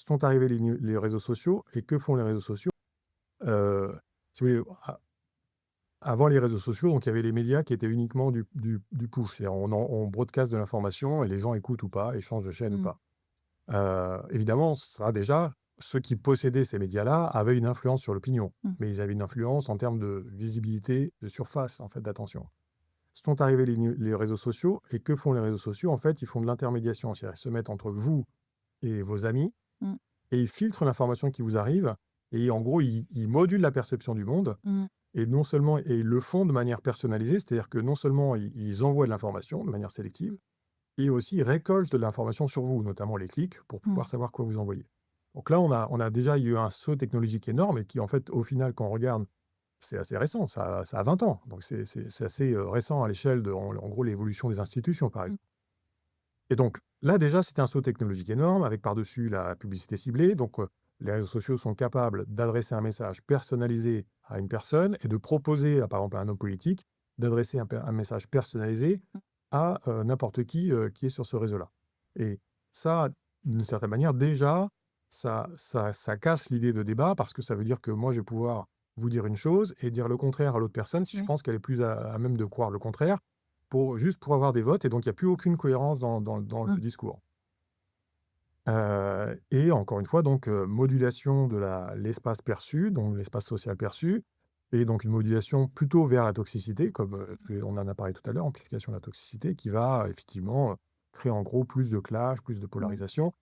sont arrivés les réseaux sociaux, et que font les réseaux sociaux? Euh, Si vous voulez, avant les réseaux sociaux, donc il y avait les médias qui étaient uniquement du push. C'est-à-dire on broadcast de l'information et les gens écoutent ou pas, et changent de chaîne ou Mmh. pas. Évidemment, ça déjà, ceux qui possédaient ces médias-là avaient une influence sur l'opinion, Mmh. mais ils avaient une influence en termes de visibilité, de surface, en fait, d'attention. Sont arrivés les réseaux sociaux, et que font les réseaux sociaux? En fait, ils font de l'intermédiation, c'est-à-dire ils se mettent entre vous et vos amis, Mmh. et ils filtrent l'information qui vous arrive, et en gros, ils modulent la perception du monde, Mmh. et non seulement, et ils le font de manière personnalisée, c'est-à-dire que non seulement ils envoient de l'information de manière sélective, et aussi ils récoltent de l'information sur vous, notamment les clics, pour Mmh. pouvoir savoir quoi vous envoyer. Donc là, on a déjà eu un saut technologique énorme, et qui, en fait, au final, quand on regarde, c'est assez récent, ça a 20 ans. Donc c'est assez récent à l'échelle de, en gros, l'évolution des institutions, par Mmh. exemple. Et donc là, déjà, c'était un saut technologique énorme, avec par-dessus la publicité ciblée. Donc les réseaux sociaux sont capables d'adresser un message personnalisé à une personne, et de proposer, par exemple, à un homme politique d'adresser un message personnalisé à n'importe qui est sur ce réseau-là. Et ça, d'une certaine manière, déjà, ça casse l'idée de débat, parce que ça veut dire que moi, je vais pouvoir vous dire une chose et dire le contraire à l'autre personne, si je Oui. pense qu'elle est plus à même de croire le contraire, juste pour avoir des votes, et donc il n'y a plus aucune cohérence dans le Mmh. discours. Et encore une fois, donc modulation de l'espace perçu, donc l'espace social perçu, et donc une modulation plutôt vers la toxicité, comme on en a parlé tout à l'heure, amplification de la toxicité, qui va effectivement créer en gros plus de clash, plus de Mmh. polarisation.